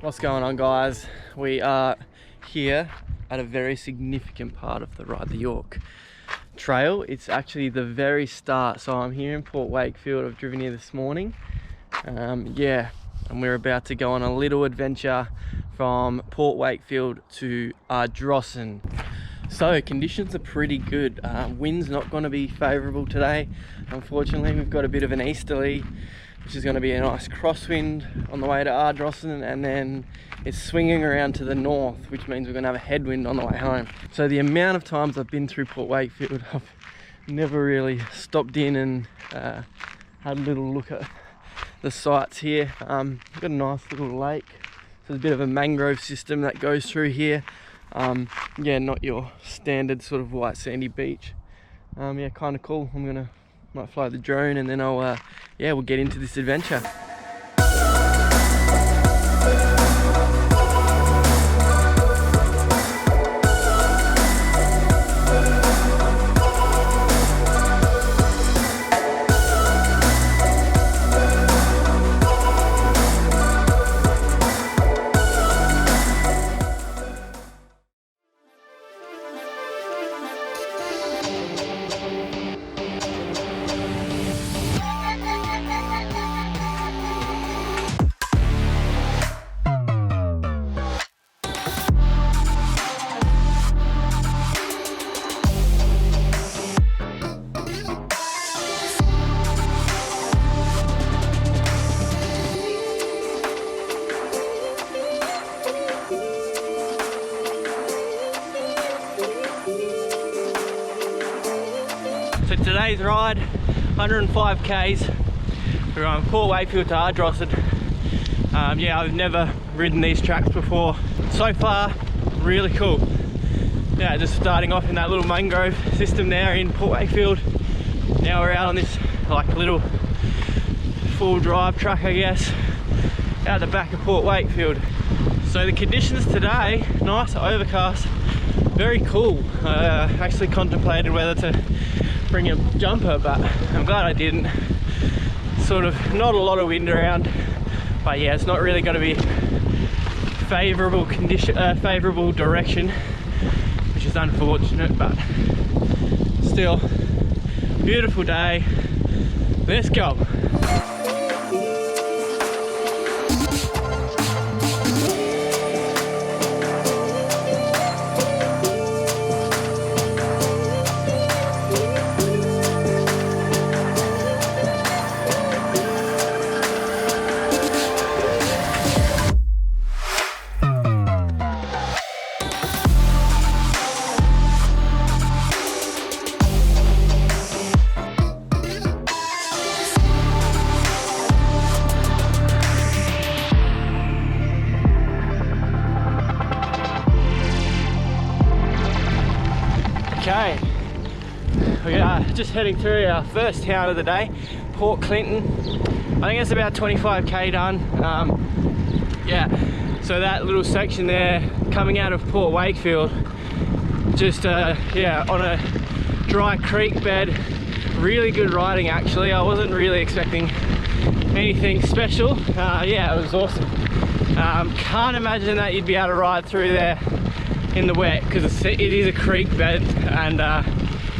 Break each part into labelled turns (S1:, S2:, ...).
S1: What's going on, guys? We are here at a very significant part of the ride, the Yorke Trail. It's actually the very start. So I'm here in Port Wakefield. I've driven here this morning. And we're about to go on a little adventure from Port Wakefield to Ardrossan. So conditions are pretty good. Wind's not going to be favourable today. Unfortunately, we've got a bit of an easterly, which is going to be a nice crosswind on the way to Ardrossan, and then it's swinging around to the north, which means we're going to have a headwind on the way home. So the amount of times I've been through Port Wakefield, I've never really stopped in and had a little look at the sights here. We've got a nice little lake. So there's a bit of a mangrove system that goes through here. Not your standard sort of white sandy beach. Kind of cool. Might fly the drone and then we'll get into this adventure. So today's ride, 105 k's. We're on Port Wakefield to Ardrossan. I've never ridden these tracks before. So far, really cool. Yeah, just starting off in that little mangrove system there in Port Wakefield. Now we're out on this little full drive track, I guess, out the back of Port Wakefield. So the conditions today, nice, overcast, very cool. Actually contemplated whether to bring a jumper, but I'm glad I didn't. Sort of not a lot of wind around, but yeah, it's not really going to be favourable favourable direction, which is unfortunate, but still beautiful day. Let's go. Okay, we are just heading through our first town of the day, Port Clinton. I think it's about 25k done. So that little section there coming out of Port Wakefield, just on a dry creek bed. Really good riding, actually. I wasn't really expecting anything special. It was awesome. Can't imagine that you'd be able to ride through there in the wet, because it is a creek bed, and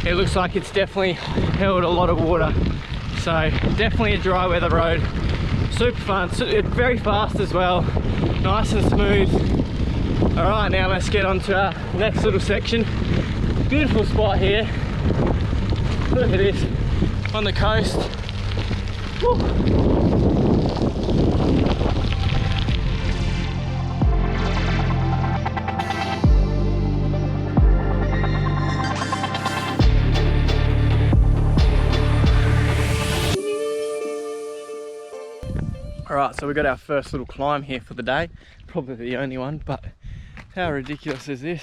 S1: it looks like it's definitely held a lot of water. So definitely a dry weather road. Super fun, very fast as well, nice and smooth. All right, now let's get on to our next little section. Beautiful spot here. Look at this, on the coast. Woo. Alright, so we got our first little climb here for the day. Probably the only one, but how ridiculous is this?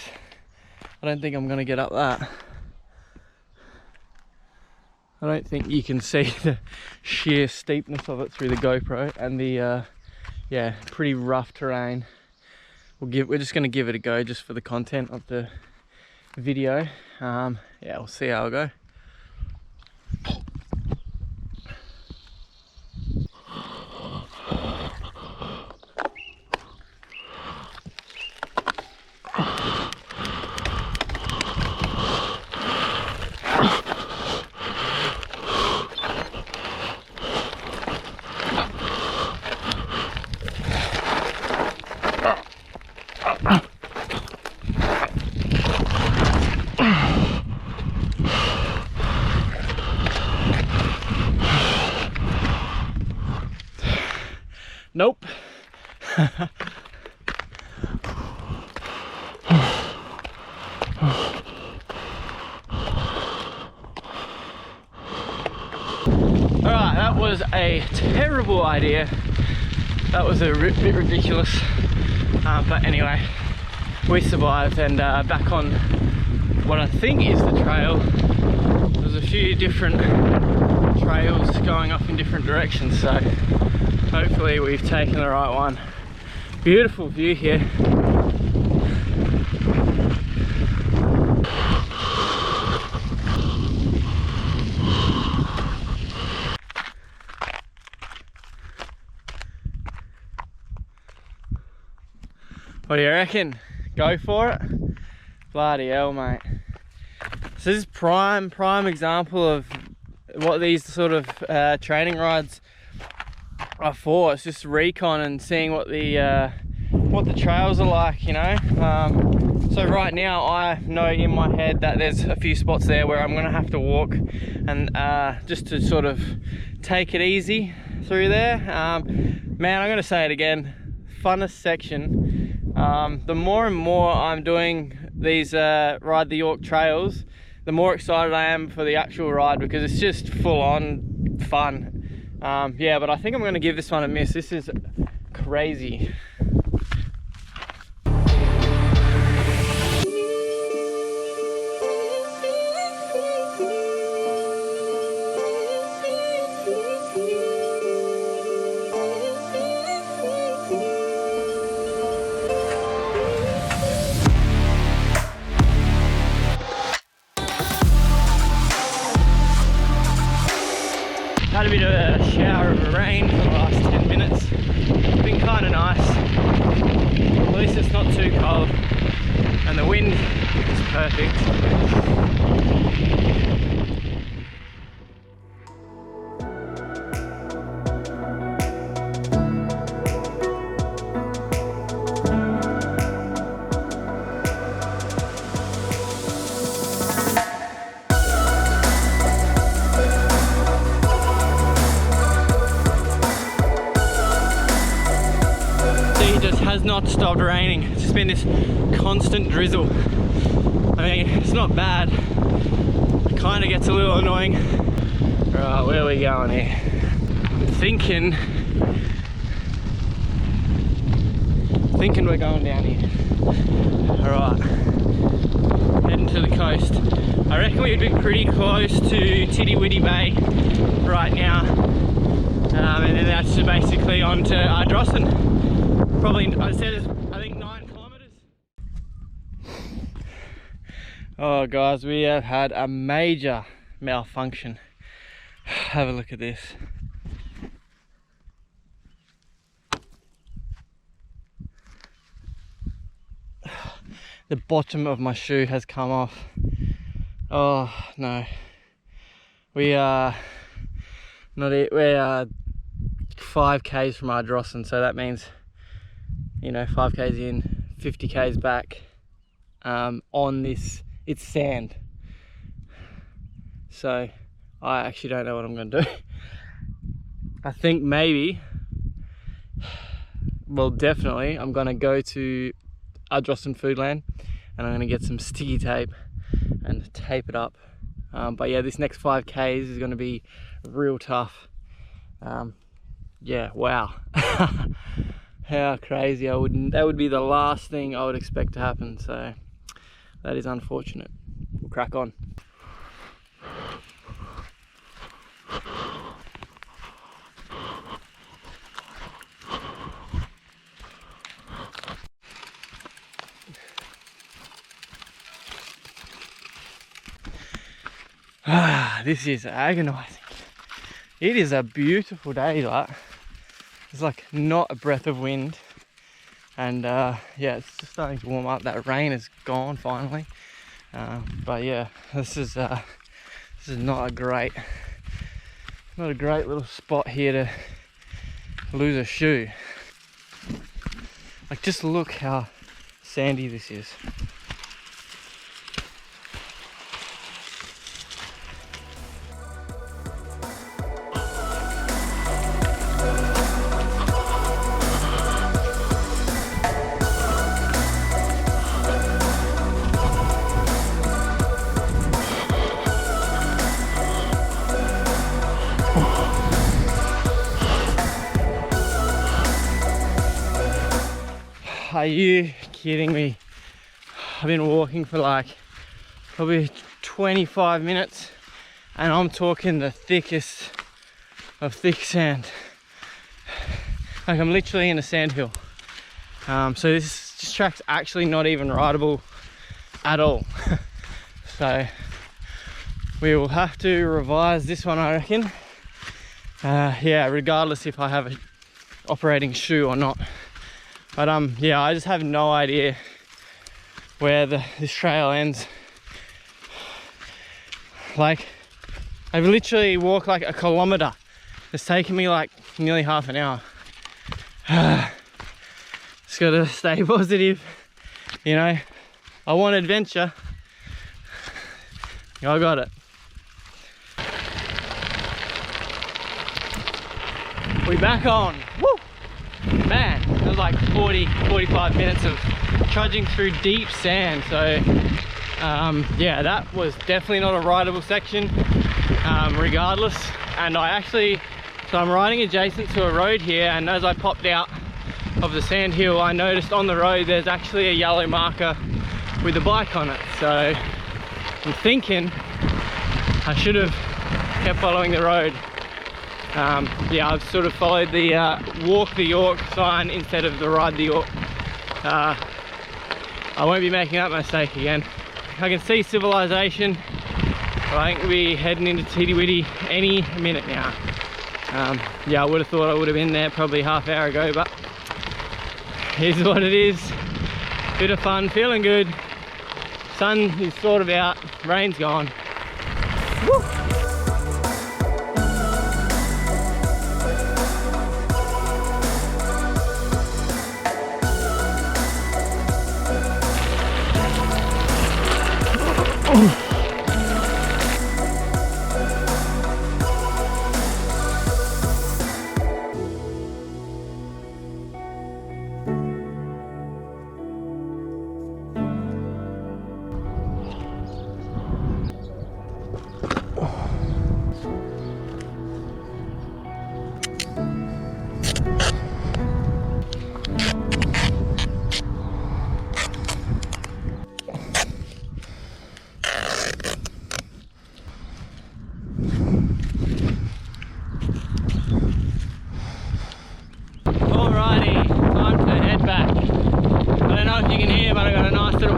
S1: I don't think I'm going to get up that. I don't think you can see the sheer steepness of it through the GoPro, and the pretty rough terrain. We're just going to give it a go just for the content of the video. We'll see how I go. Nope. Alright, that was a terrible idea. That was a bit ridiculous. But anyway, we survived and back on what I think is the trail. There's a few different trails going off in different directions, so hopefully we've taken the right one. Beautiful view here. What do you reckon? Go for it? Bloody hell, mate. So this is prime example of what these sort of training rides are for. It's just recon and seeing what the trails are like, you know. So right now I know in my head that there's a few spots there where I'm gonna have to walk, and just to sort of take it easy through there. Man, I'm gonna say it again, funnest section. The more and more I'm doing these Ride the Yorke trails, the more excited I am for the actual ride, because it's just full on fun. Yeah, but I think I'm going to give this one a miss. This is crazy. Had a bit of a shower of rain for the last 10 minutes. It's been kind of nice. At least it's not too cold. And the wind is perfect. Has not stopped raining. It's just been this constant drizzle. I mean, it's not bad. It kind of gets a little annoying. Right, where are we going here? I'm thinking we're going down here. Alright, heading to the coast. I reckon we'd be pretty close to Tiddy Widdy Bay right now. And then that's basically on to Ardrossan. Probably, I said, I think 9 kilometers. Oh guys, we have had a major malfunction. Have a look at this. The bottom of my shoe has come off. Oh no. We are not it. We are 5 k's from Ardrossan, so that means, you know, 5 k's in, 50 k's back. On this, it's sand. So I actually don't know what I'm going to do. I think maybe, well, definitely, I'm going to go to Ardrossan Foodland and I'm going to get some sticky tape and tape it up. But yeah, this next 5 k's is going to be real tough. Yeah, wow. How crazy. That would be the last thing I would expect to happen, so that is unfortunate. We'll crack on. This is agonizing. It is a beautiful day, like. There's like not a breath of wind, and yeah, it's just starting to warm up. That rain is gone finally, but yeah, this is not a great little spot here to lose a shoe. Like, just look how sandy this is. are you kidding me? I've been walking for like probably 25 minutes and I'm talking the thickest of thick sand. Like I'm literally in a sandhill. So this track's actually not even rideable at all. So we will have to revise this one, I reckon. Yeah, regardless if I have an operating shoe or not. But yeah, I just have no idea where this trail ends. Like, I've literally walked like a kilometer. It's taken me like nearly half an hour. Just gotta stay positive, you know. I want adventure. I got it. We back on. Woo! Man, it was like 45 minutes of trudging through deep sand. So yeah, that was definitely not a rideable section, regardless. And so I'm riding adjacent to a road here, and as I popped out of the sand hill, I noticed on the road there's actually a yellow marker with a bike on it. So I'm thinking I should have kept following the road. Yeah, I've sort of followed the walk the Yorke sign instead of the ride the Yorke. I won't be making that mistake again. I can see civilization. I think we'll be heading into Titty Witty any minute now. Yeah, I would have thought I would have been there probably half hour ago, but here's what it is. Bit of fun, feeling good. Sun is sort of out, rain's gone. Woo!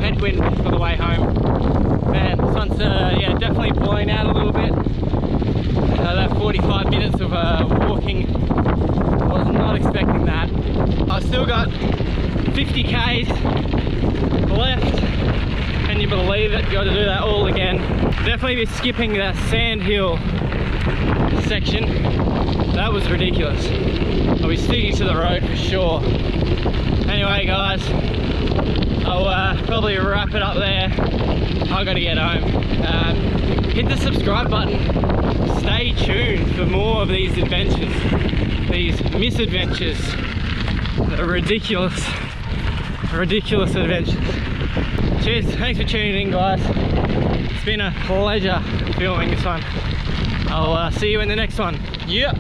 S1: Headwind for the way home. Man, the sun's yeah, definitely blowing out a little bit. That 45 minutes of walking, was not expecting that. I've still got 50 k's left. Can you believe it? Got to do that all again. Definitely be skipping that sand hill section. That was ridiculous. I'll be sticking to the road for sure. Anyway, guys, I'll probably wrap it up there. I gotta get home. Hit the subscribe button. Stay tuned for more of these adventures, these misadventures, the ridiculous adventures. Cheers, thanks for tuning in, guys. It's been a pleasure filming this one. I'll see you in the next one. Yeah.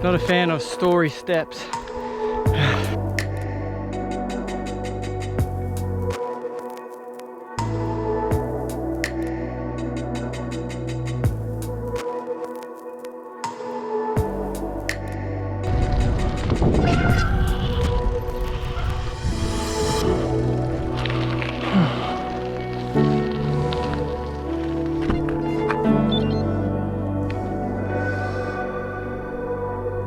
S1: Not a fan of story steps.